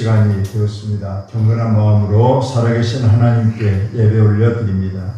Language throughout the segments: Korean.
시간이 되었습니다. 경건한 마음으로 살아계신 하나님께 예배 올려드립니다.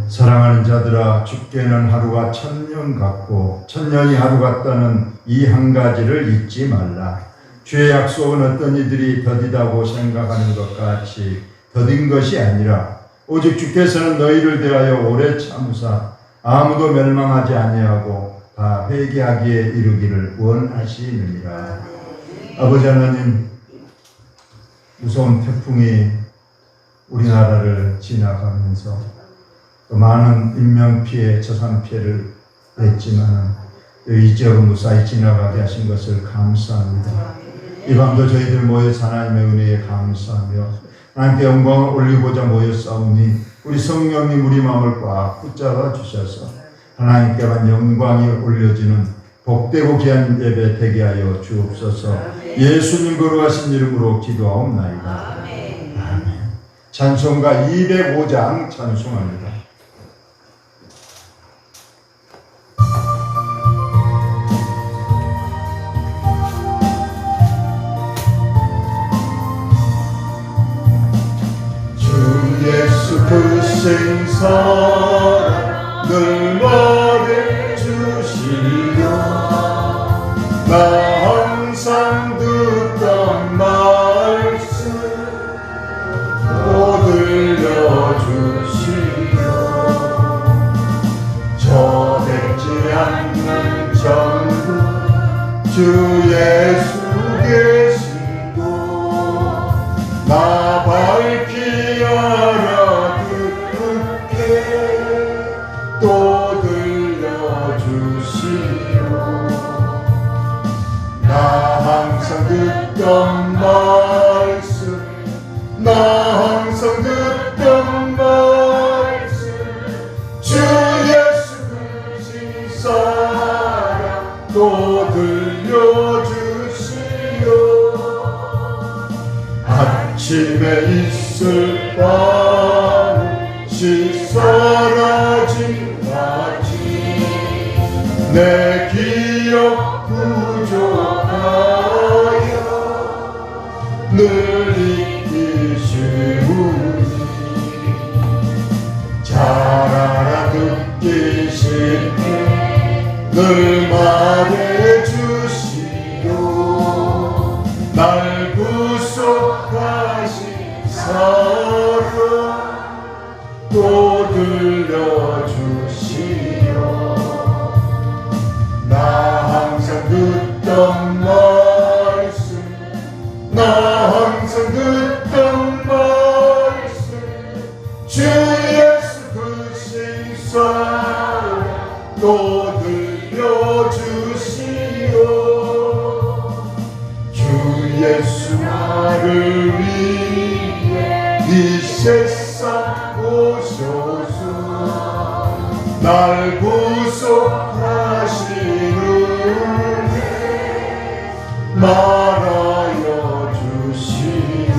사랑하는 자들아, 죽게는 하루가 1000년 같고 1000년이 하루 같다는 이 한 가지를 잊지 말라. 주의 약속은 어떤 이들이 더디다고 생각하는 것 같이 더딘 것이 아니라 오직 주께서는 너희를 대하여 오래 참으사 아무도 멸망하지 아니하고 다 회개하기에 이르기를 원하시느니라. 아버지 하나님, 무서운 태풍이 우리나라를 지나가면서 또 많은 인명피해, 재산피해를 냈지만 이 지역은 무사히 지나가게 하신 것을 감사합니다. 이 밤도 저희들 모여서 하나님의 은혜에 감사하며 하나님께 영광을 올리고자 모였사오니 우리 성령님 우리 마음을 꽉 붙잡아 주셔서 하나님께만 영광이 올려지는 복되고 귀한 예배 되게 하여 주옵소서. 예수님 거룩하신 이름으로 기도하옵나이다. 아멘. 찬송가 205장 찬송합니다. 예수 그 생사랑 늘 말해주시려 나 항상 듣던 말씀 또 들려주시려 저백지 않는 전부 주 예수 계시고 나 밝히 알아듣게 또 들려주시오. 나 항상 듣던 말씀 나 항상 듣던 말씀 주 예수 크신 사랑 또 들려주시오. 아침에 있을 밤시 사라진 나지 내 기억 부족하여 늘 잊기 쉬우니 잘 알아듣기 쉽게 늘 말해주시오. 날 구속하신 사랑 또 들려주시오. 나 항상 듣던 말씀 나 항상 듣던 말씀 주 예수 크신 사랑 또 들려주시오. 주 예수 나를 위해 이 세상 오셔서 날 구속하시는 은혜 말하여 주시오.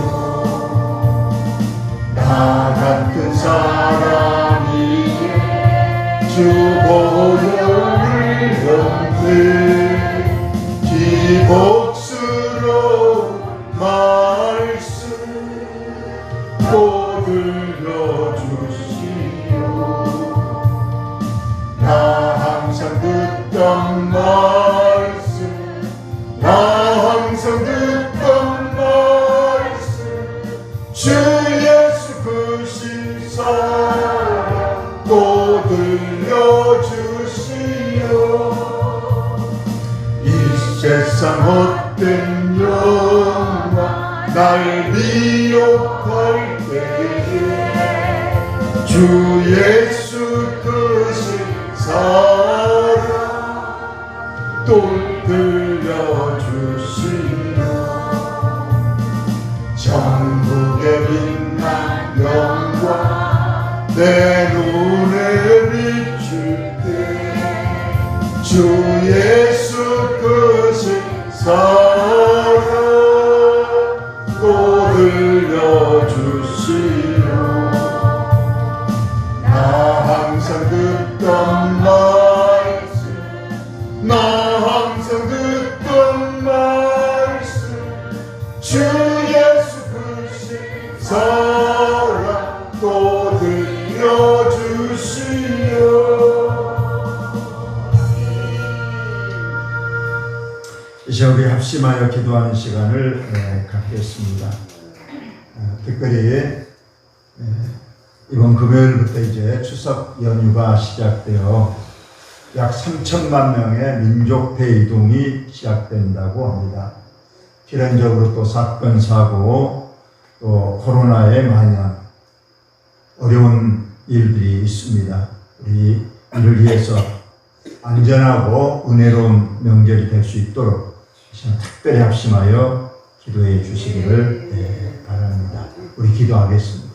나 같은 사람이에 주 보혈을 얻는 기복스러운 말씀 또 들려주시오. 나 항상 듣던 말씀 나 항상 듣던 말씀 주 예수 크신 사랑 또 들려주시오. 이 세상 헛된 영광 날 미혹할 때에 주 예수 크신 사랑 또 들려주시오. 천국의 빛난 영광 내 눈에 사랑 또 들려주시오. 나 항상 듣던 말씀, 나 항상 듣던 말씀, 주 예수 크신 사랑 또 들려주시오. 이제 우리 합심하여 기도하는 시간을 갖겠습니다. 특별히 이번 금요일부터 이제 추석 연휴가 시작되어 약 3천만 명의 민족 대이동이 시작된다고 합니다. 필연적으로 또 사건, 사고, 또 코로나의 만연, 어려운 일들이 있습니다. 우리 이를 위해서 안전하고 은혜로운 명절이 될 수 있도록 특별히 합심하여 기도해 주시기를 바랍니다. 우리 기도하겠습니다.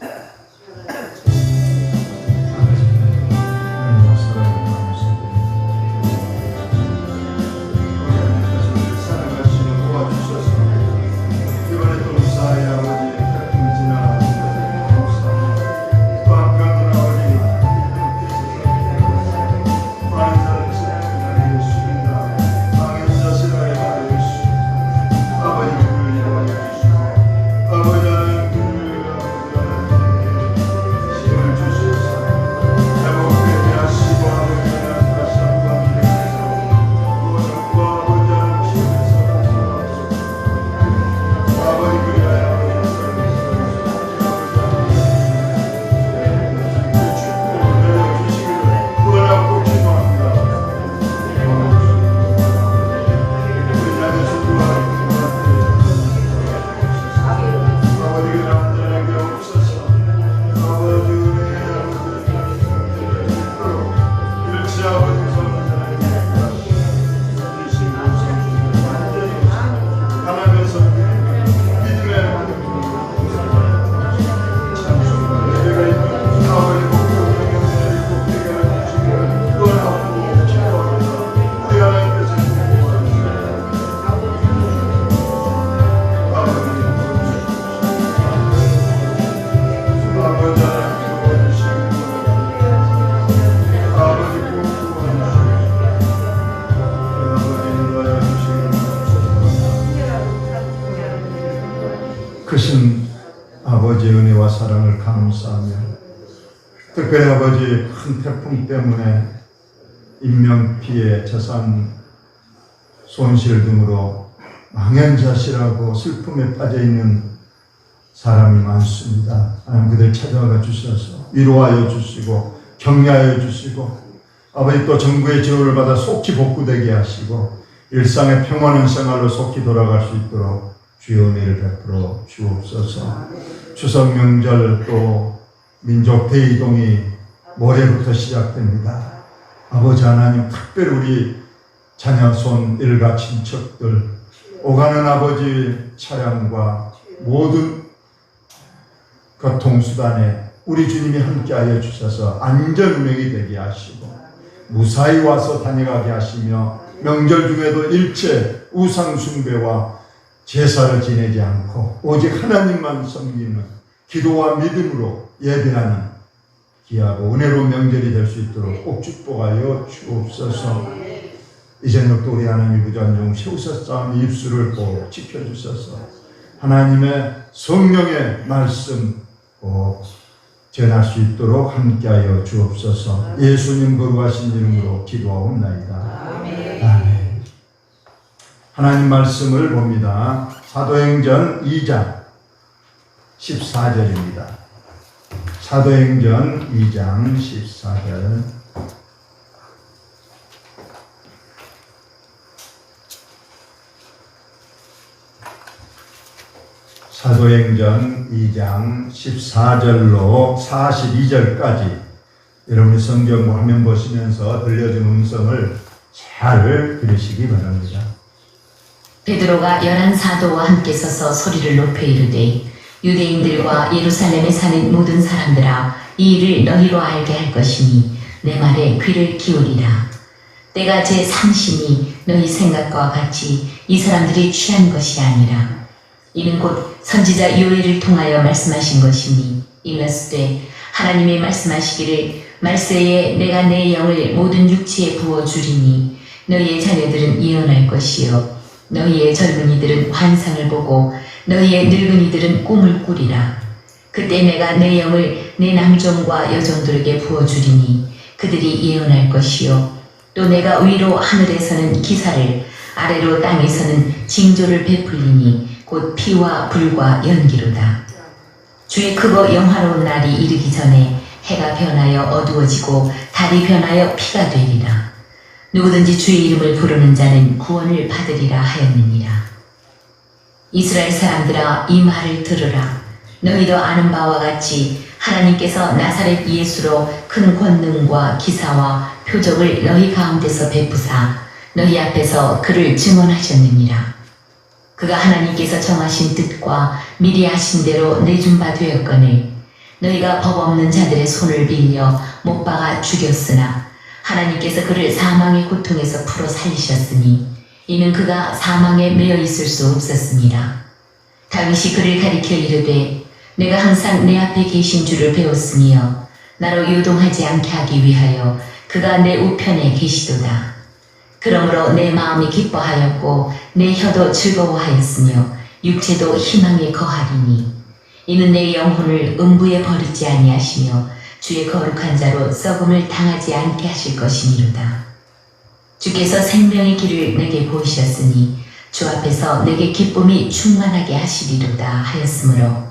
크신 아버지의 은혜와 사랑을 감사하며, 특별히 아버지 큰 태풍 때문에 인명피해, 재산 손실 등으로 망연자실하고 슬픔에 빠져있는 사람이 많습니다. 하나님 그들 찾아가 주셔서 위로하여 주시고 격려하여 주시고, 아버지 또 정부의 지원을 받아 속히 복구되게 하시고 일상의 평안한 생활로 속히 돌아갈 수 있도록 주의 은혜를 베풀어 주옵소서. 추석 명절 또 민족 대이동이 모레부터 시작됩니다. 아버지 하나님, 특별히 우리 자녀손 일가 친척들, 오가는 아버지 차량과 모든 교통수단에 우리 주님이 함께하여 주셔서 안전운행이 되게 하시고 무사히 와서 다녀가게 하시며, 명절 중에도 일체 우상숭배와 제사를 지내지 않고 오직 하나님만 섬기는 기도와 믿음으로 예배하는 귀하고 은혜로운 명절이 될 수 있도록 꼭 축복하여 주옵소서. 이 저녁도 우리 하나님 부전중 세우셨사오니 입술을 꼭 지켜주셔서 하나님의 성령의 말씀 꼭 전할 수 있도록 함께하여 주옵소서. 예수님 거룩하신 이름으로 기도하옵나이다. 아멘. 하나님 말씀을 봅니다. 사도행전 2장 14절입니다. 사도행전 2장 14절. 사도행전 2장 14절로 42절까지 여러분이 성경 화면 보시면서 들려준 음성을 잘 들으시기 바랍니다. 베드로가 11사도와 함께 서서 소리를 높여 이르되, 유대인들과 예루살렘에 사는 모든 사람들아, 이 일을 너희로 알게 할 것이니 내 말에 귀를 기울이라. 때가 제 상심이 너희 생각과 같이 이 사람들이 취한 것이 아니라 이는 곧 선지자 요엘을 통하여 말씀하신 것이니 일렀으되 하나님이 말씀하시기를 말세에 내가 내 영을 모든 육체에 부어주리니 너희의 자녀들은 예언할 것이요 너희의 젊은이들은 환상을 보고 너희의 늙은이들은 꿈을 꾸리라. 그때 내가 내 영을 내 남종과 여종들에게 부어주리니 그들이 예언할 것이요 또 내가 위로 하늘에서는 기사를 아래로 땅에서는 징조를 베풀리니 곧 피와 불과 연기로다. 주의 크고 영화로운 날이 이르기 전에 해가 변하여 어두워지고 달이 변하여 피가 되리라. 누구든지 주의 이름을 부르는 자는 구원을 받으리라 하였느니라. 이스라엘 사람들아 이 말을 들으라. 너희도 아는 바와 같이 하나님께서 나사렛 예수로 큰 권능과 기사와 표적을 너희 가운데서 베푸사 너희 앞에서 그를 증언하셨느니라. 그가 하나님께서 정하신 뜻과 미리 하신 대로 내준 바 되었거늘 너희가 법 없는 자들의 손을 빌려 못 박아 죽였으나 하나님께서 그를 사망의 고통에서 풀어 살리셨으니 이는 그가 사망에 매여 있을 수 없었습니다. 다윗이 그를 가리켜 이르되 내가 항상 내 앞에 계신 줄을 배웠으며 나로 요동하지 않게 하기 위하여 그가 내 우편에 계시도다. 그러므로 내 마음이 기뻐하였고 내 혀도 즐거워하였으며 육체도 희망에 거하리니 이는 내 영혼을 음부에 버리지 아니하시며 주의 거룩한 자로 썩음을 당하지 않게 하실 것이니로다. 주께서 생명의 길을 내게 보이셨으니 주 앞에서 내게 기쁨이 충만하게 하시리로다 하였으므로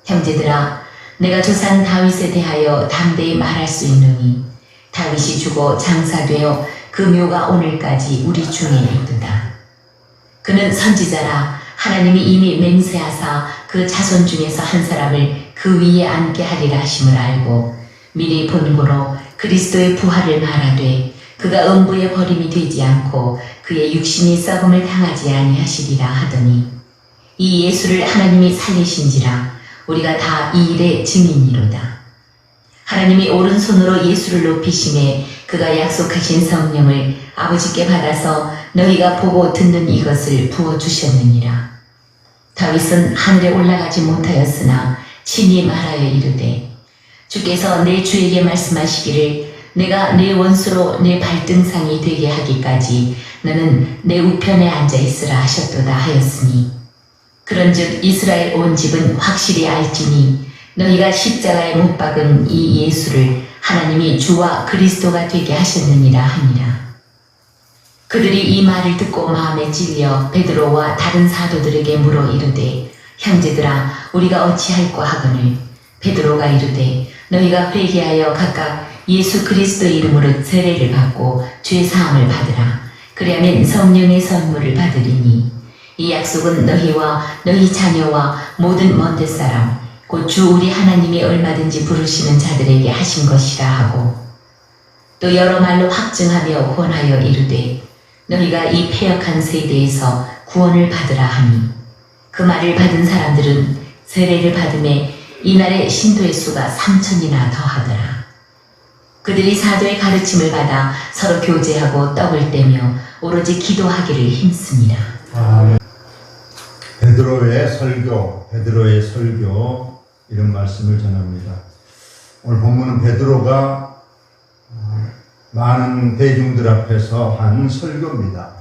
형제들아 내가 조상 다윗에 대하여 담대히 말할 수 있노니 다윗이 죽어 장사되어 그 묘가 오늘까지 우리 중에 있도다. 그는 선지자라 하나님이 이미 맹세하사 그 자손 중에서 한 사람을 그 위에 앉게 하리라 하심을 알고 미리 본고로 그리스도의 부활을 말하되 그가 음부에 버림이 되지 않고 그의 육신이 썩음을 당하지 아니하시리라 하더니 이 예수를 하나님이 살리신지라 우리가 다 이 일의 증인이로다. 하나님이 오른손으로 예수를 높이심에 그가 약속하신 성령을 아버지께 받아서 너희가 보고 듣는 이것을 부어주셨느니라. 다윗은 하늘에 올라가지 못하였으나 친히 말하여 이르되 주께서 내 주에게 말씀하시기를 내가 내 원수로 내 발등상이 되게 하기까지 너는 내 우편에 앉아 있으라 하셨도다 하였으니 그런즉 이스라엘 온 집은 확실히 알지니 너희가 십자가에 못 박은 이 예수를 하나님이 주와 그리스도가 되게 하셨느니라 하니라. 그들이 이 말을 듣고 마음에 찔려 베드로와 다른 사도들에게 물어 이르되 형제들아 우리가 어찌할꼬 하거늘 베드로가 이르되 너희가 회개하여 각각 예수 그리스도 이름으로 세례를 받고 죄 사함을 받으라. 그리하면 성령의 선물을 받으리니 이 약속은 너희와 너희 자녀와 모든 먼 데 사람 곧 주 우리 하나님이 얼마든지 부르시는 자들에게 하신 것이라 하고 또 여러 말로 확증하며 권하여 이르되 너희가 이 패역한 세대에서 구원을 받으라 하니 그 말을 받은 사람들은 세례를 받음에 이날의 신도의 수가 3,000이나 더하더라. 그들이 사도의 가르침을 받아 서로 교제하고 떡을 떼며 오로지 기도하기를 힘씁니다. 베드로의 설교 이런 말씀을 전합니다. 오늘 본문은 베드로가 많은 대중들 앞에서 한 설교입니다.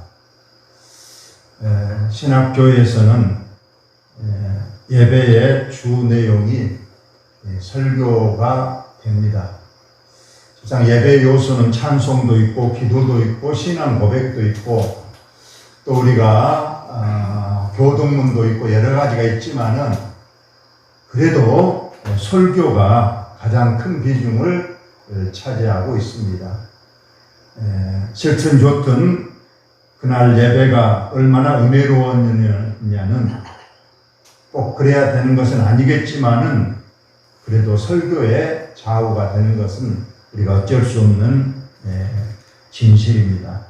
신학교에서는 예배의 주 내용이 설교가 됩니다. 실상 예배 요소는 찬송도 있고 기도도 있고 신앙 고백도 있고 또 우리가 교동문도 있고 여러 가지가 있지만은 그래도 설교가 가장 큰 비중을 차지하고 있습니다. 싫든 좋든 그날 예배가 얼마나 은혜로웠느냐는 꼭 그래야 되는 것은 아니겠지만은 그래도 설교의 좌우가 되는 것은 우리가 어쩔 수 없는 진실입니다.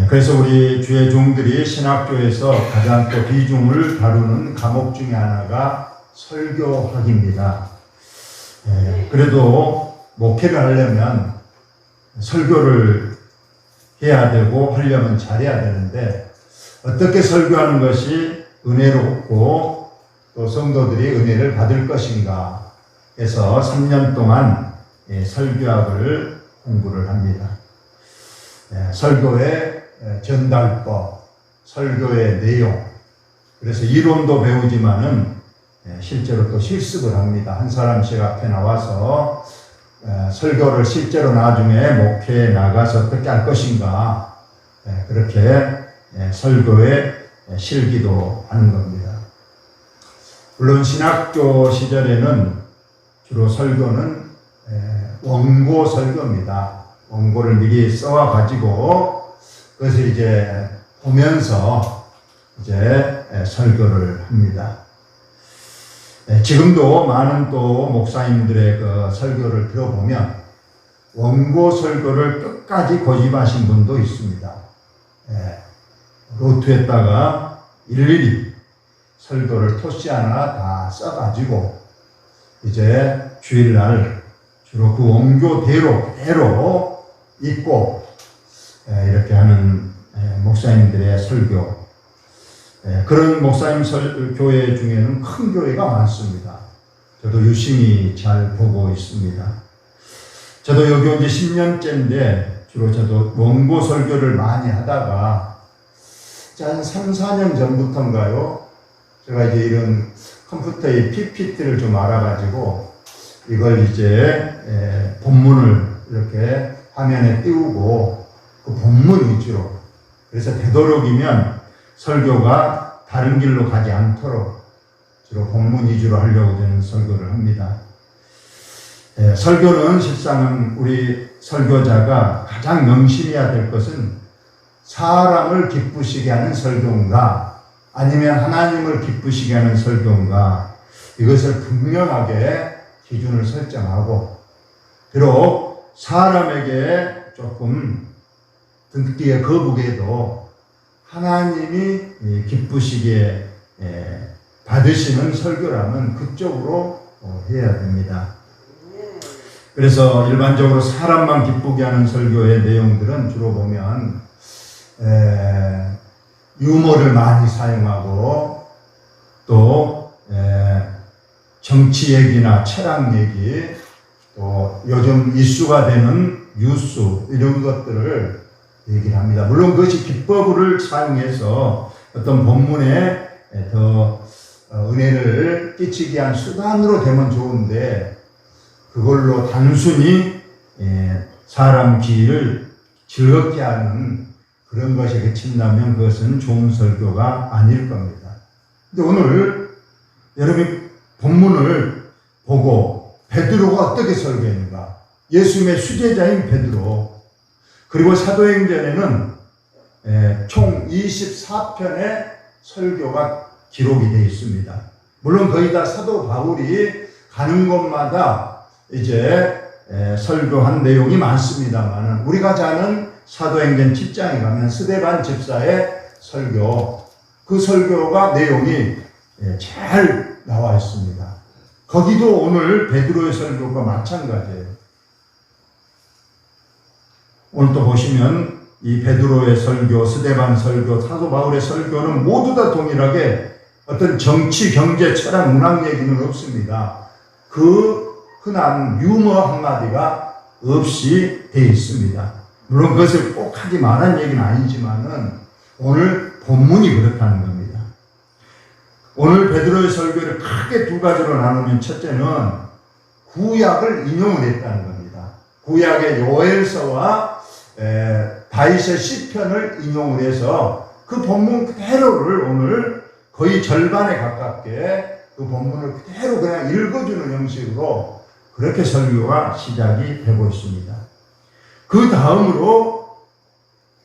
그래서 우리 주의 종들이 신학교에서 가장 또 비중을 다루는 과목 중에 하나가 설교학입니다. 그래도 목회를 하려면 설교를 해야 되고 하려면 잘해야 되는데 어떻게 설교하는 것이 은혜롭고 또 성도들이 은혜를 받을 것인가 해서 3년 동안 설교학을 공부를 합니다. 설교의 전달법, 설교의 내용, 그래서 이론도 배우지만은 실제로 또 실습을 합니다. 한 사람씩 앞에 나와서 설교를 실제로 나중에 목회에 나가서 어떻게 할 것인가, 그렇게 설교에 실기도 하는 겁니다. 물론 신학교 시절에는 주로 설교는 원고 설교입니다. 원고를 미리 써와 가지고 그것을 이제 보면서 이제 설교를 합니다. 지금도 많은 또 목사님들의 그 설교를 들어보면 원고 설교를 끝까지 고집하신 분도 있습니다. 노트에다가 일일이 설교를 토시 하나 다 써가지고 이제 주일날 주로 그 원고대로 그대로 읽고 이렇게 하는 목사님들의 설교, 그런 목사님 교회 중에는 큰 교회가 많습니다. 저도 유심히 잘 보고 있습니다. 저도 여기 온 지 10년째인데 주로 저도 원고 설교를 많이 하다가 한 3, 4년 전부터인가요? 제가 이제 이런 컴퓨터의 PPT를 좀 알아가지고 이걸 이제 본문을 이렇게 화면에 띄우고 그 본문 위주로, 그래서 되도록이면 설교가 다른 길로 가지 않도록 주로 본문 위주로 하려고 저는 설교를 합니다. 설교는 실상은 우리 설교자가 가장 명심해야 될 것은 사람을 기쁘시게 하는 설교인가 아니면 하나님을 기쁘시게 하는 설교인가, 이것을 분명하게 기준을 설정하고, 비록 사람에게 조금 듣기에 거북해도 하나님이 기쁘시게 받으시는 설교라면 그쪽으로 해야 됩니다. 그래서 일반적으로 사람만 기쁘게 하는 설교의 내용들은 주로 보면 유머를 많이 사용하고 또 정치 얘기나 철학 얘기, 또 요즘 이슈가 되는 뉴스, 이런 것들을 얘기를 합니다. 물론 그것이 기법을 사용해서 어떤 본문에 더 은혜를 끼치게 한 수단으로 되면 좋은데, 그걸로 단순히 사람 귀를 즐겁게 하는 그런 것에 그친다면 그것은 좋은 설교가 아닐 겁니다. 근데 오늘 여러분이 본문을 보고 베드로가 어떻게 설교했는가, 예수님의 수제자인 베드로, 그리고 사도행전에는 총 24편의 설교가 기록이 되어 있습니다. 물론 거의 다 사도 바울이 가는 곳마다 이제 설교한 내용이 많습니다만, 우리가 잘 아는 사도행전 7장에 가면 스데반 집사의 설교, 그 설교가 내용이 잘 나와 있습니다. 거기도 오늘 베드로의 설교가 마찬가지예요. 오늘 또 보시면 이 베드로의 설교, 스데반 설교, 사도 바울의 설교는 모두 다 동일하게 어떤 정치, 경제, 철학, 문학 얘기는 없습니다. 그 흔한 유머 한마디가 없이 되어 있습니다. 물론 그것을 꼭 하지 말라는 얘기는 아니지만은 오늘 본문이 그렇다는 겁니다. 오늘 베드로의 설교를 크게 두 가지로 나누면, 첫째는 구약을 인용을 했다는 겁니다. 구약의 요엘서와 다윗의 시편을 인용을 해서 그 본문 그대로를 오늘 거의 절반에 가깝게 그 본문을 그대로 그냥 읽어주는 형식으로 그렇게 설교가 시작이 되고 있습니다. 그 다음으로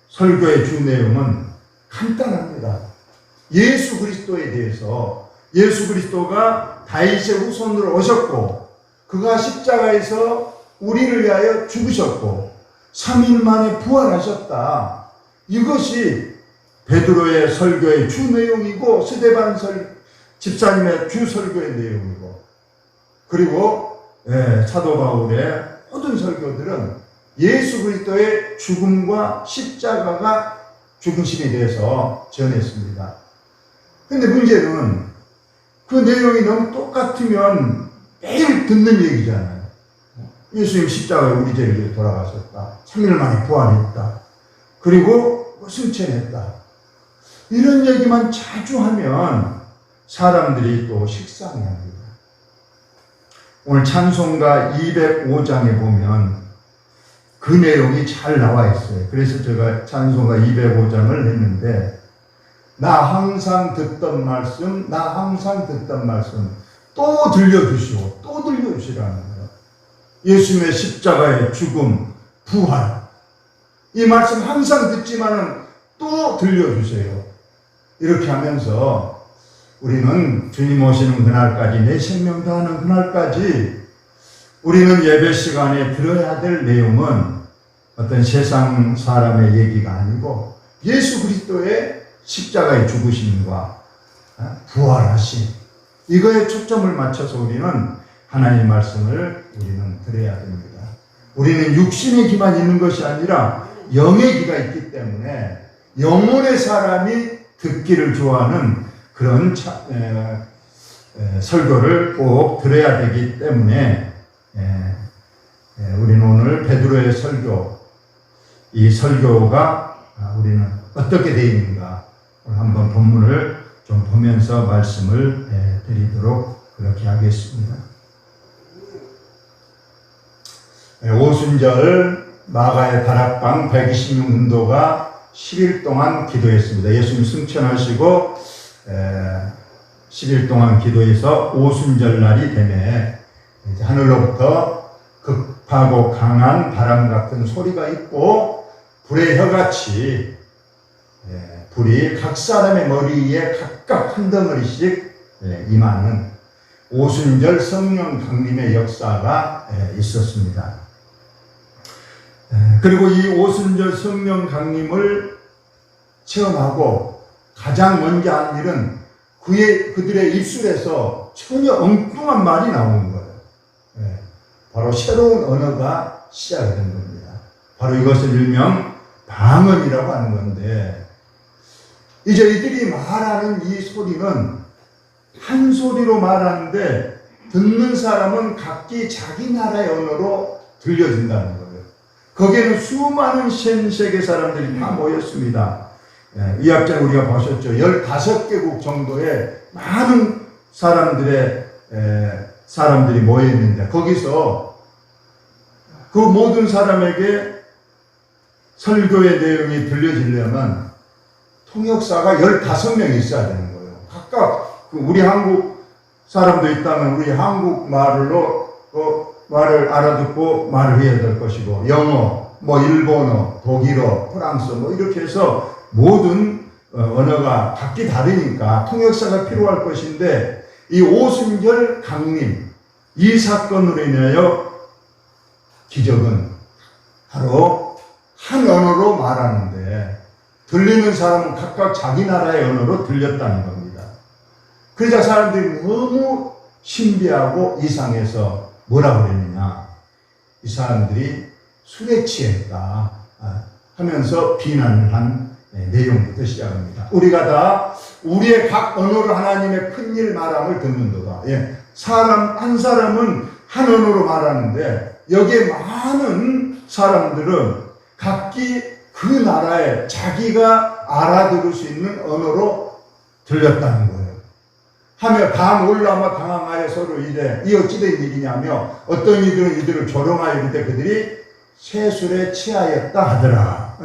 설교의 주 내용은 간단합니다. 예수 그리스도에 대해서, 예수 그리스도가 다윗의 후손으로 오셨고 그가 십자가에서 우리를 위하여 죽으셨고 3일 만에 부활하셨다. 이것이 베드로의 설교의 주 내용이고 스데반 집사님의 주 설교의 내용이고, 그리고 사도 바울의 모든 설교들은 예수 그리스도의 죽음과 십자가가 죽으심에 대해서 전했습니다. 근데 문제는 그 내용이 너무 똑같으면 매일 듣는 얘기잖아요. 예수님 십자가에 우리 죄를 위해 돌아가셨다. 3일 만에 부활했다. 그리고 승천했다. 이런 얘기만 자주 하면 사람들이 또 식상해합니다. 오늘 찬송가 205장에 보면 그 내용이 잘 나와 있어요. 그래서 제가 찬송가 205장을 했는데 나 항상 듣던 말씀 또 들려주시오. 또 들려주시라는 거예요. 예수님의 십자가의 죽음, 부활. 이 말씀 항상 듣지만은 또 들려주세요. 이렇게 하면서 우리는 주님 오시는 그날까지, 내 생명 다하는 그날까지 우리는 예배 시간에 들어야 될 내용은 어떤 세상 사람의 얘기가 아니고 예수 그리스도의 십자가의 죽으심과 부활하심, 이거에 초점을 맞춰서 우리는 하나님의 말씀을 우리는 들어야 됩니다. 우리는 육신의 기만 있는 것이 아니라 영의 기가 있기 때문에 영혼의 사람이 듣기를 좋아하는 그런 설교를 꼭 들어야 되기 때문에 우리는 오늘 베드로의 설교, 이 설교가 우리는 어떻게 되어 있는가 오늘 한번 본문을 좀 보면서 말씀을 드리도록 그렇게 하겠습니다. 오순절 마가의 다락방 126문도가 10일 동안 기도했습니다. 예수님 승천하시고 10일 동안 기도해서 오순절 날이 되매 이제 하늘로부터 급하고 강한 바람 같은 소리가 있고 불의 혀같이 불이 각 사람의 머리 위에 각각 한 덩어리씩 임하는 오순절 성령 강림의 역사가 있었습니다. 그리고 이 오순절 성령 강림을 체험하고 가장 먼저 한 일은 그들의 입술에서 전혀 엉뚱한 말이 나오는 거예요. 바로 새로운 언어가 시작이 된 겁니다. 바로 이것을 일명 방언이라고 하는 건데, 이제 이들이 말하는 이 소리는 한 소리로 말하는데 듣는 사람은 각기 자기 나라의 언어로 들려진다는 거예요. 거기에는 수많은 세계 사람들이 다 모였습니다. 이 앞전에 우리가 보셨죠. 15개국 정도의 많은 사람들이 모여있는데 거기서 그 모든 사람에게 설교의 내용이 들려지려면 통역사가 15명이 있어야 되는 거예요. 각각 우리 한국 사람도 있다면 우리 한국 말을 알아듣고 말을 해야 될 것이고, 영어, 일본어, 독일어, 프랑스어 이렇게 해서 모든 언어가 각기 다르니까 통역사가 필요할 것인데, 이 오순절 강림, 이 사건으로 인하여 기적은 바로 한 언어로 말하는데 들리는 사람은 각각 자기 나라의 언어로 들렸다는 겁니다. 그러자 사람들이 너무 신비하고 이상해서 뭐라고 그랬느냐, 이 사람들이 술에 취했다 하면서 비난을 한 내용부터 시작합니다. 우리가 다 우리의 각 언어로 하나님의 큰일 말함을 듣는도다. 사람 한 사람은 한 언어로 말하는데 여기에 많은 사람들은 각기 그 나라에 자기가 알아들을 수 있는 언어로 들렸다는 거예요. 하며 다 놀라며 당황하여 서로 이래 이 어찌된 일이냐며 어떤 이들은 이들을 조롱하여 이르되 그들이 새술에 취하였다 하더라.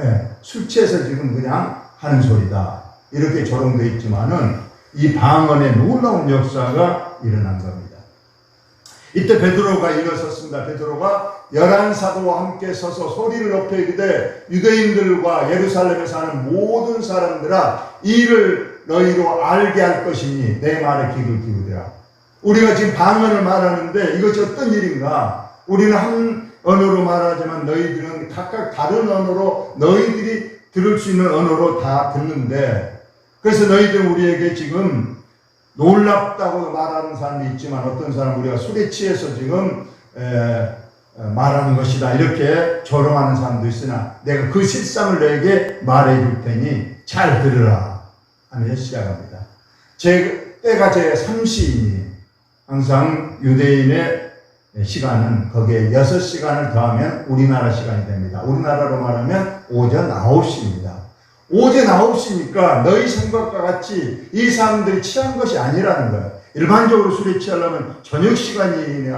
술 취해서 지금 그냥 하는 소리다. 이렇게 조롱되어 있지만은 이 방언의 놀라운 역사가 일어난 겁니다. 이때 베드로가 일어섰습니다. 베드로가 11사도와 함께 서서 소리를 높여 이르되 유대인들과 예루살렘에 사는 모든 사람들아, 이 일을 너희로 알게 할 것이니 내 말에 귀를 기울이라. 우리가 지금 방언을 말하는데 이것이 어떤 일인가? 우리는 한 언어로 말하지만 너희들은 각각 다른 언어로, 너희들이 들을 수 있는 언어로 다 듣는데, 그래서 너희들은 우리에게 지금 놀랍다고 말하는 사람이 있지만 어떤 사람은 우리가 술에 취해서 지금 말하는 것이다. 이렇게 조롱하는 사람도 있으나 내가 그 실상을 너에게 말해줄 테니 잘 들으라 하면서 시작합니다. 때가 제 3시이니 항상 유대인의 시간은 거기에 6시간을 더하면 우리나라 시간이 됩니다. 우리나라로 말하면 오전 9시입니다. 오전 9시니까 너희 생각과 같이 이 사람들이 취한 것이 아니라는 거예요. 일반적으로 술에 취하려면 저녁 시간이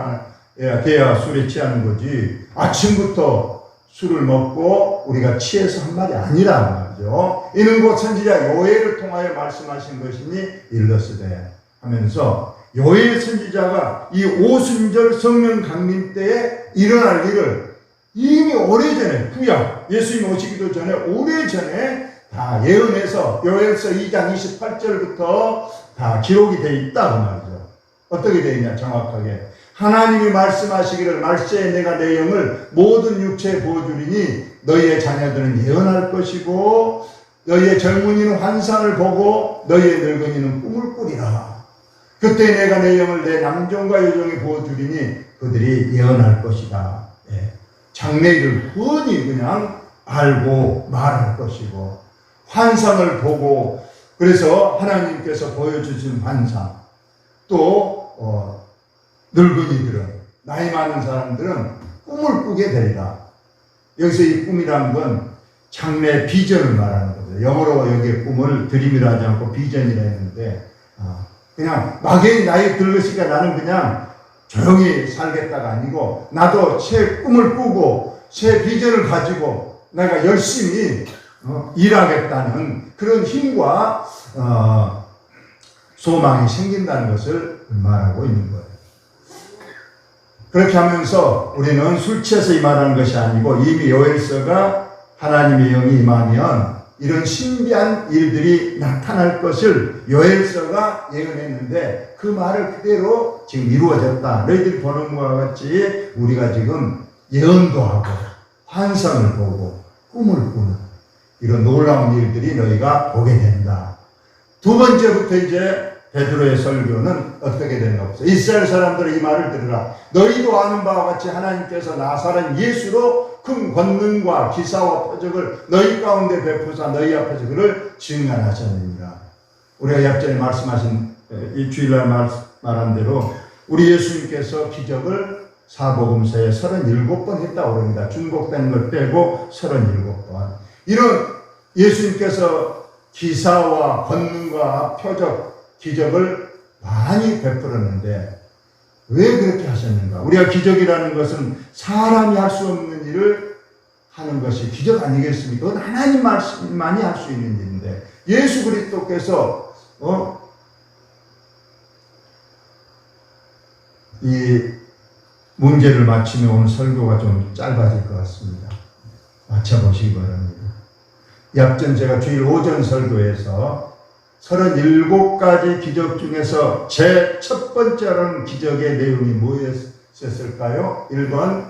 돼야 술에 취하는 거지. 아침부터 술을 먹고 우리가 취해서 한 말이 아니라는 말이죠. 이는 곧 선지자 요엘을 통하여 말씀하신 것이니 일러스되 하면서 요엘 선지자가 이 오순절 성령 강림 때에 일어날 일을 이미 오래전에 구약 예수님 오시기도 전에 오래전에 다 예언해서 요엘서 2장 28절부터 다 기록이 되어 있다고 말이죠. 어떻게 되어 있냐 정확하게 하나님이 말씀하시기를 말세에 내가 내 영을 모든 육체에 부어주리니 너희의 자녀들은 예언할 것이고 너희의 젊은이는 환상을 보고 너희의 늙은이는 꿈을 꾸리라. 그때 내가 내 영을 내 남종과 여종에 부어주리니 그들이 예언할 것이다. 장래일을 훤히 그냥 알고 말할 것이고 환상을 보고 그래서 하나님께서 보여주신 환상 또 늙은이들은 나이 많은 사람들은 꿈을 꾸게 되리라. 여기서 이 꿈이라는 건 장래 비전을 말하는 거죠. 영어로 여기에 꿈을 드림이라 하지 않고 비전이라 했는데 그냥 막연히 나이 들으니까 나는 그냥 조용히 살겠다가 아니고 나도 새 꿈을 꾸고 새 비전을 가지고 내가 열심히 일하겠다는 그런 힘과 소망이 생긴다는 것을 말하고 있는 거예요. 그렇게 하면서 우리는 술 취해서 이 말하는 것이 아니고 이미 요엘서가 하나님의 영이 임하면 이런 신비한 일들이 나타날 것을 요엘서가 예언했는데 그 말을 그대로 지금 이루어졌다. 너희들이 보는 것과 같이 우리가 지금 예언도 하고 환상을 보고 꿈을 꾸는 이런 놀라운 일들이 너희가 보게 된다. 두 번째부터 이제 베드로의 설교는 어떻게 되는가 보세요. 이스라엘 사람들은 이 말을 들으라. 너희도 아는 바와 같이 하나님께서 나사렛 예수로 큰 권능과 기사와 표적을 너희 가운데 베푸사 너희 앞에서 그를 증언하셨느니라. 우리가 약전에 말씀하신 이 주일날 말한 대로 우리 예수님께서 기적을 사복음서에 37번 했다고 합니다. 중복된 걸 빼고 37번. 이런 예수님께서 기사와 권능과 표적 기적을 많이 베풀었는데 왜 그렇게 하셨는가? 우리가 기적이라는 것은 사람이 할 수 없는 일을 하는 것이 기적 아니겠습니까? 그건 하나님 말씀만이 할 수 있는 일인데 예수 그리스도께서 이 문제를 마치며 오늘 설교가 좀 짧아질 것 같습니다. 맞춰보시기 바랍니다. 약전 제가 주일 오전 설교에서 37가지 기적 중에서 제 첫 번째로는 기적의 내용이 뭐였을까요? 1번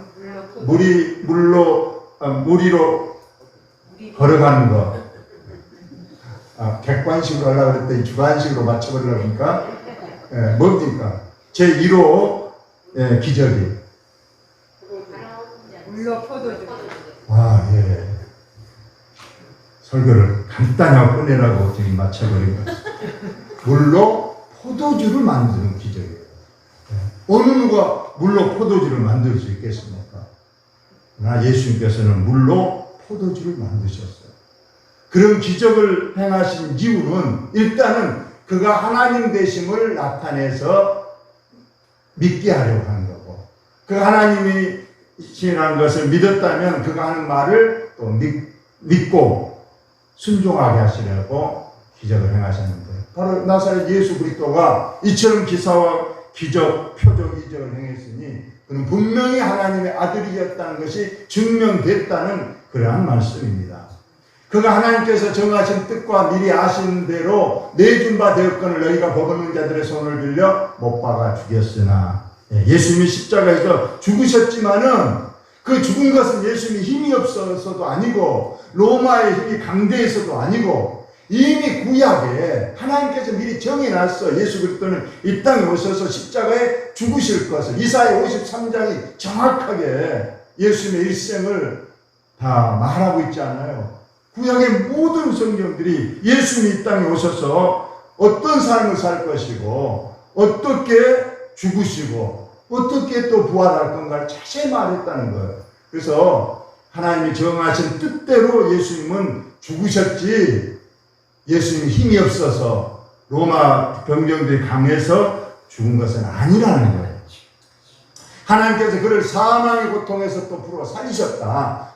무리로 걸어가는 거. 객관식으로 하려고 그랬더니 주관식으로 맞춰보려고 하니까 뭡니까? 제 1호 기적이 물로 포도주. 예. 설교를 간단히 하고 끝내라고 지금 맞춰버린 것 같습니다. 물로 포도주를 만드는 기적이에요. 어느 누가 물로 포도주를 만들 수 있겠습니까? 그러나 예수님께서는 물로 포도주를 만드셨어요. 그런 기적을 행하신 이유는 일단은 그가 하나님 되심을 나타내서 믿게 하려고 하는 거고 그 하나님이 신이라는 것을 믿었다면 그가 하는 말을 또 믿고 순종하게 하시려고 기적을 행하셨는데 바로 나사렛 예수 그리스도가 이처럼 기사와 기적, 표적, 이적을 행했으니 그는 분명히 하나님의 아들이었다는 것이 증명됐다는 그러한 말씀입니다. 그가 하나님께서 정하신 뜻과 미리 아신 대로 내준 바 되었거늘 너희가 법 없는 자들의 손을 빌려 못 박아 죽였으나 예수님이 십자가에서 죽으셨지만은 그 죽은 것은 예수님이 힘이 없어서도 아니고 로마의 힘이 강대해서도 아니고 이미 구약에 하나님께서 하나님께서 미리 정해놨어. 예수 그리스도는 이 땅에 오셔서 십자가에 죽으실 것을. 이사야 53장이 정확하게 예수님의 일생을 다 말하고 있지 않아요. 구약의 모든 성경들이 예수님이 이 땅에 오셔서 어떤 삶을 살 것이고 어떻게 죽으시고 어떻게 또 부활할 건가를 자세히 말했다는 거예요. 그래서 하나님이 정하신 뜻대로 예수님은 죽으셨지, 예수님이 힘이 없어서 로마 병정들이 강해서 죽은 것은 아니라는 거예요. 하나님께서 그를 사망의 고통에서 또 풀어 살리셨다.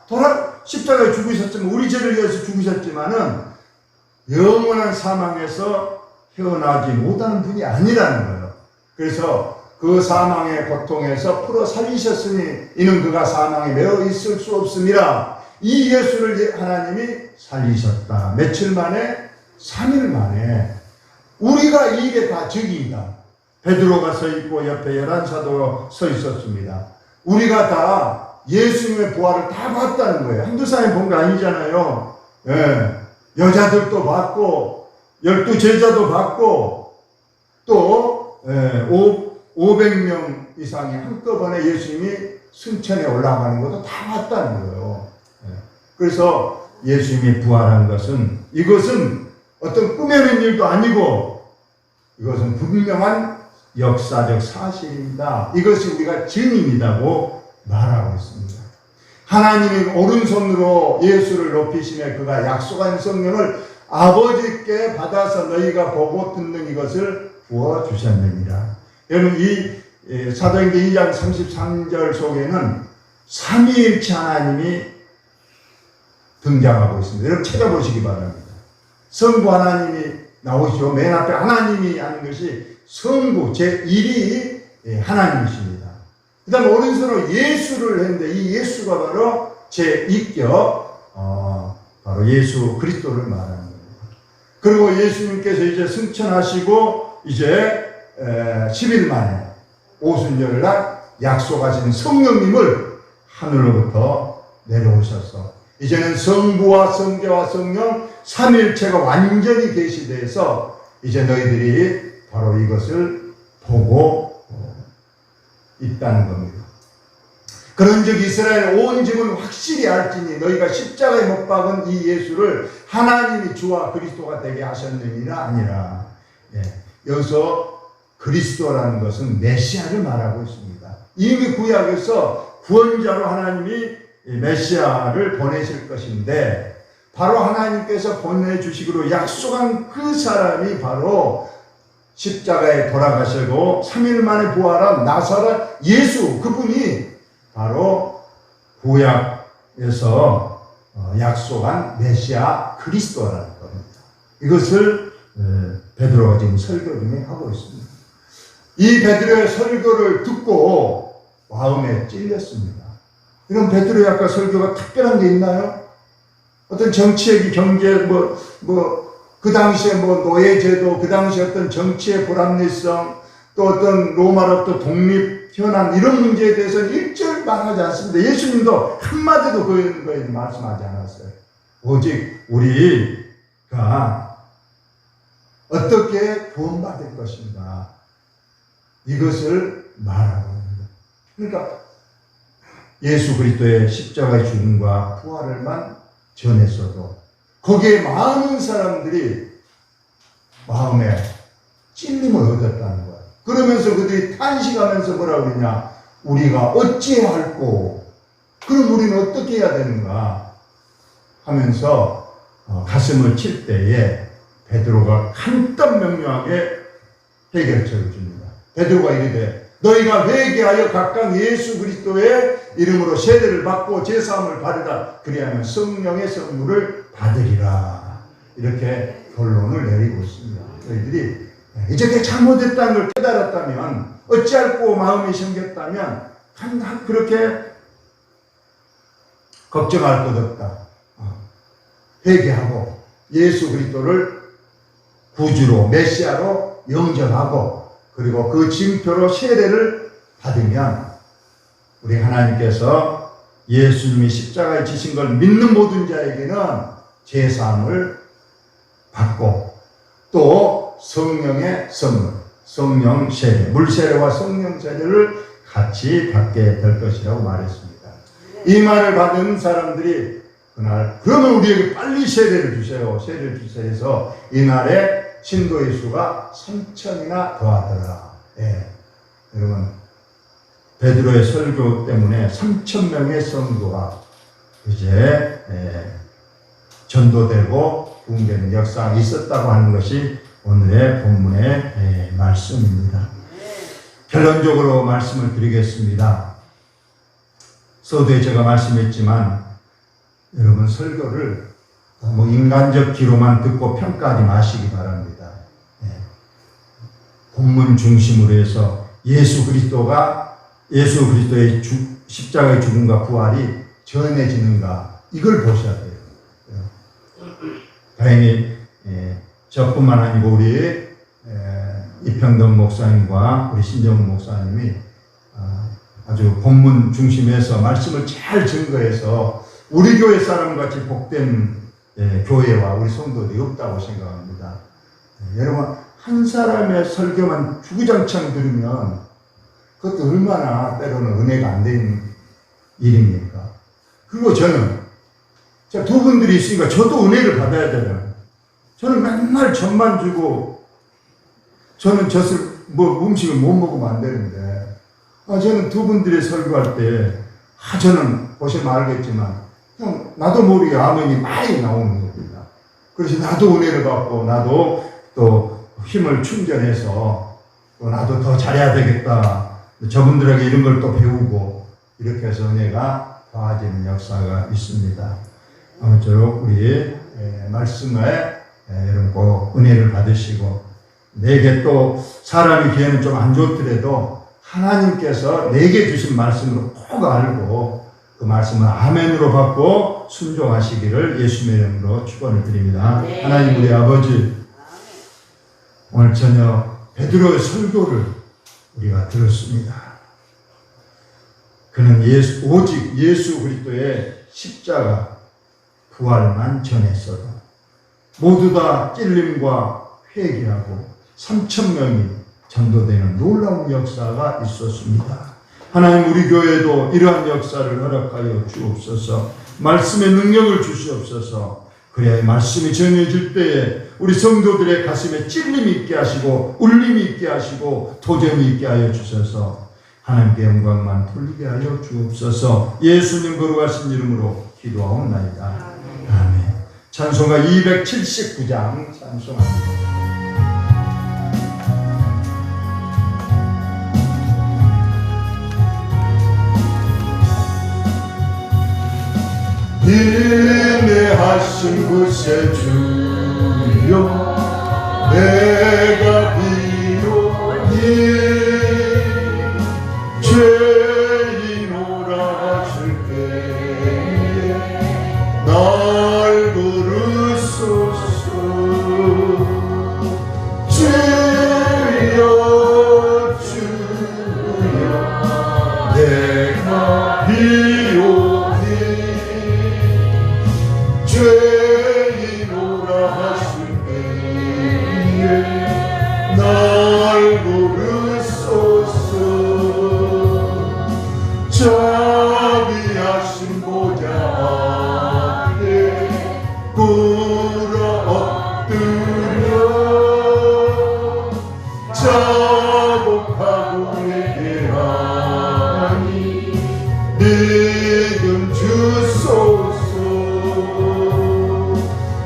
십자가에 죽으셨지만, 우리 죄를 위해서 죽으셨지만은 영원한 사망에서 헤어나지 못하는 분이 아니라는 거예요. 그래서 그 사망의 고통에서 풀어 살리셨으니 이는 그가 사망에 매어 있을 수 없습니다. 이 예수를 하나님이 살리셨다. 며칠 만에? 3일 만에. 우리가 이 일에 다 적이다. 베드로가 서 있고 옆에 11사도 서 있었습니다. 우리가 다 예수님의 부활을 다 봤다는 거예요. 한두 사람이 본 거 아니잖아요. 예. 여자들도 봤고 12제자도 봤고 또 500명 이상이 한꺼번에 예수님이 승천에 올라가는 것도 다 봤다는 거예요. 예. 그래서 예수님이 부활한 것은, 이것은 어떤 꾸며낸 일도 아니고 이것은 분명한 역사적 사실입니다. 이것이 우리가 증인이라고 말하고 있습니다. 하나님이 오른손으로 예수를 높이시며 그가 약속한 성령을 아버지께 받아서 너희가 보고 듣는 이것을 부어주셨느니라. 여러분, 이 사도행전 2장 33절 속에는 삼위일체 하나님이 등장하고 있습니다. 여러분 찾아보시기 바랍니다. 성부 하나님이 나오시고 맨 앞에 하나님이 하는 것이 성부 제1위 하나님이십니다. 그 다음에 오른손으로 예수를 했는데 이 예수가 바로 제2격 바로 예수 그리스도를 말하는 겁니다. 그리고 예수님께서 이제 승천하시고 이제 10일 만에 오순절날 약속하신 성령님을 하늘로부터 내려오셔서 이제는 성부와 성자와 성령 삼일체가 완전히 계시돼서 이제 너희들이 바로 이것을 보고 있다는 겁니다. 그런즉 이스라엘 온 집은 확실히 알지니 너희가 십자가에 못 박은 이 예수를 하나님이 주와 그리스도가 되게 하셨느니라 아니라. 예. 여기서 그리스도라는 것은 메시아를 말하고 있습니다. 이미 구약에서 구원자로 하나님이 메시아를 보내실 것인데 바로 하나님께서 보내주시기로 약속한 그 사람이 바로 십자가에 돌아가시고 3일 만에 부활한 나사렛 예수, 그분이 바로 구약에서 약속한 메시아 그리스도라는 겁니다. 이것을 베드로가 지금 설교 중에 하고 있습니다. 이 베드로의 설교를 듣고 마음에 찔렸습니다. 이런 베드로의 아까 설교가 특별한 게 있나요? 어떤 정치의 경제 그 당시에 노예제도, 그 당시에 어떤 정치의 불합리성, 또 어떤 로마로부터 독립 현안 이런 문제에 대해서는 일절 말하지 않습니다. 예수님도 한마디도 그런 거에 말씀하지 않았어요. 오직 우리가 어떻게 구원받을 것인가 이것을 말하고 있습니다. 그러니까 예수 그리스도의 십자가의 죽음과 부활을만 전했어도 거기에 많은 사람들이 마음에 찔림을 얻었다는 거예요. 그러면서 그들이 탄식하면서 뭐라 그러냐, 우리가 어찌해야 할꼬, 그럼 우리는 어떻게 해야 되는가 하면서 가슴을 칠 때에 베드로가 간단 명료하게 해결책을 줍니다. 베드로가 이르되 너희가 회개하여 각각 예수 그리스도의 이름으로 세례를 받고 제사함을 받으라. 그리하면 성령의 선물을 받으리라. 이렇게 결론을 내리고 있습니다. 너희들이 이제 잘못했다는 걸 깨달았다면, 어찌할꼬 마음이 생겼다면 그렇게 걱정할 것 없다. 회개하고 예수 그리스도를 구주로 메시아로 영접하고 그리고 그 징표로 세례를 받으면 우리 하나님께서 예수님이 십자가에 지신 걸 믿는 모든 자에게는 제사함을 받고 또 성령의 선물, 성령 세례, 물 세례와 성령 세례를 같이 받게 될 것이라고 말했습니다. 이 말을 받은 사람들이 그날 그러면 우리에게 빨리 세례를 주세요. 세례를 주세요 해서 이날에 신도의 수가 3,000이나 더하더라. 예. 여러분 베드로의 설교 때문에 3,000명의 성도가 이제 전도되고 구원되는 역사가 있었다고 하는 것이 오늘의 본문의 말씀입니다. 결론적으로 말씀을 드리겠습니다. 서두에 제가 말씀했지만 여러분 설교를 너무 인간적 기로만 듣고 평가하지 마시기 바랍니다. 본문 중심으로 해서 예수 그리스도의 십자가의 죽음과 부활이 전해지는가 이걸 보셔야 돼요. 다행히 저뿐만 아니고 우리 이평동 목사님과 우리 신정훈 목사님이 아주 본문 중심에서 말씀을 잘 증거해서 우리 교회 사람같이 복된 교회와 우리 성도들이 없다고 생각합니다. 여러분 한 사람의 설교만 주구장창 들으면 그것도 얼마나 때로는 은혜가 안 되는 일입니까? 그리고 저는 두 분들이 있으니까 저도 은혜를 받아야 되잖아요. 저는 맨날 젖만 주고 저는 젖을 음식을 못 먹으면 안 되는데 저는 두 분들이 설교할 때 저는 보시면 알겠지만 그냥 나도 모르게 아멘이 많이 나오는 겁니다. 그래서 나도 은혜를 받고 나도 또 힘을 충전해서 또 나도 더 잘해야 되겠다. 저분들에게 이런 걸 또 배우고 이렇게 해서 은혜가 더해지는 역사가 있습니다. 아무쪼록 우리 말씀에 여러분 꼭 은혜를 받으시고 내게 또 사람이 기회는 좀 안 좋더라도 하나님께서 내게 주신 말씀으로 꼭 알고 그 말씀을 아멘으로 받고 순종하시기를 예수님의 이름으로 축원을 드립니다. 네. 하나님 우리 아버지 오늘 저녁 베드로의 설교를 우리가 들었습니다. 그는 오직 예수 그리스도의 십자가 부활만 전했어도 모두 다 찔림과 회개하고 3,000명이 전도되는 놀라운 역사가 있었습니다. 하나님 우리 교회도 이러한 역사를 허락하여 주옵소서. 말씀의 능력을 주시옵소서. 그래야 말씀이 전해질 때에 우리 성도들의 가슴에 찔림이 있게 하시고 울림이 있게 하시고 도전이 있게 하여 주셔서 하나님께 영광만 돌리게 하여 주옵소서. 예수님 거룩하신 이름으로 기도하옵나이다. 아멘. 찬송가 279장 찬송합니다. 인내하신 곳에 주여 내가 비로니 죄인오라 하실 때에 날 부르소서. 주여 주여 내가 비로니 죄인오라 하실 때에 날 부르소서. 자비하신 보좌 앞에 꿇어 엎드려 자복하고 회개하니 믿음 주소서.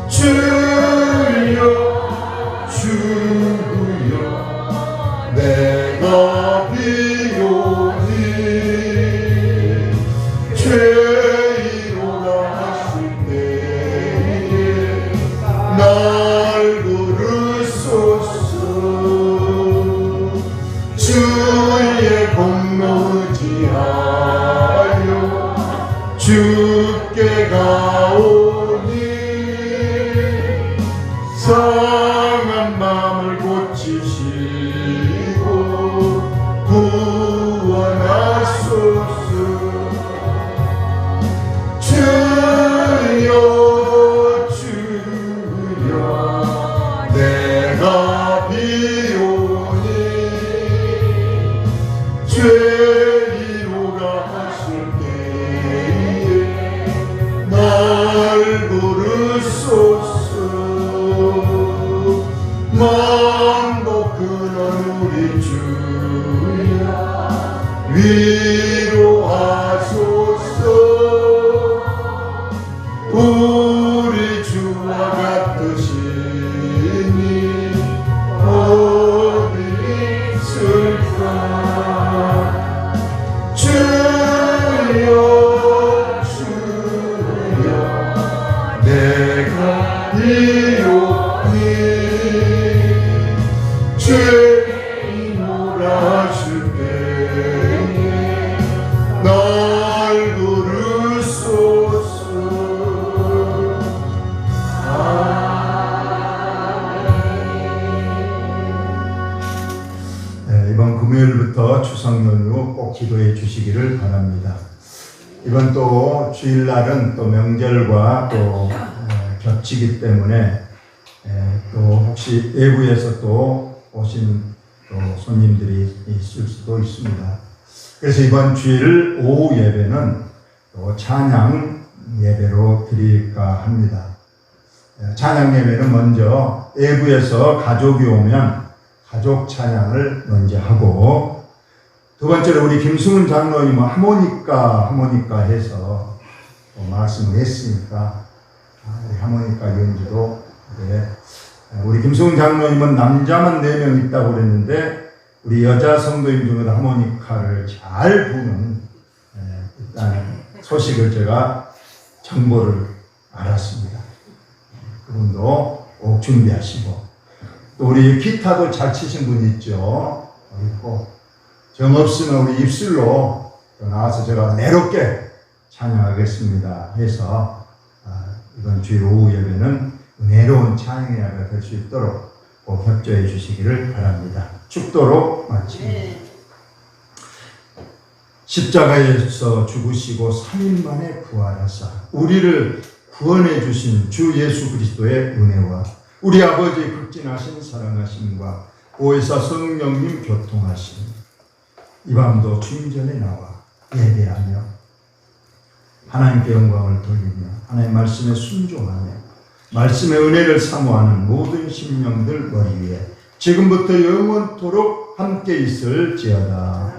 주여 주여 내가 비오니 죄인오라 하실 때에 날 부르소서. 주의 공로 의지하여 주께 가오니 상한 마음을 고치시고 구원하소서. 주여 주여 내가 왕복 그런 우리 주여 위로하소서. 우리 주와 같으시니 어디 있을까. 주여 주여 내가 이오니 죄인 몰아줄 때에 날 부르소서. 이번 금요일부터 추석 연휴 꼭 기도해 주시기를 바랍니다. 이번 또 주일날은 또 명절과 또 겹치기 때문에 또 혹시 외부에서 또 오신 또 손님들이 있을 수도 있습니다. 그래서 이번 주일 오후 예배는 또 찬양 예배로 드릴까 합니다. 찬양 예배는 먼저 외부에서 가족이 오면 가족 찬양을 먼저 하고, 두 번째로 우리 김승훈 장로님은 하모니카 해서 말씀을 했으니까 우리 하모니카 연주도 우리 김승훈 장로님은 남자만 4명 있다고 그랬는데 우리 여자 성도님 중에도 하모니카를 잘 부는 있다는 소식을 제가 정보를 알았습니다. 그분도 꼭 준비하시고, 또 우리 기타도 잘 치신 분 있죠. 있고, 정 없으면 우리 입술로 나와서 제가 내롭게 찬양하겠습니다 해서 이번 주일 오후 예배는 은혜로운 찬양 예배가 될 수 있도록 꼭 협조해 주시기를 바랍니다. 축도로 마칩니다. 십자가에서 죽으시고 3일 만에 부활하사 우리를 구원해 주신 주 예수 그리스도의 은혜와 우리 아버지의 극진하신 사랑하심과 보혜사 성령님 교통하심, 이 밤도 주님 전에 나와 예배하며 하나님께 영광을 돌리며 하나님의 말씀에 순종하며 말씀의 은혜를 사모하는 모든 심령들 머리 위에 지금부터 영원토록 함께 있을지어다.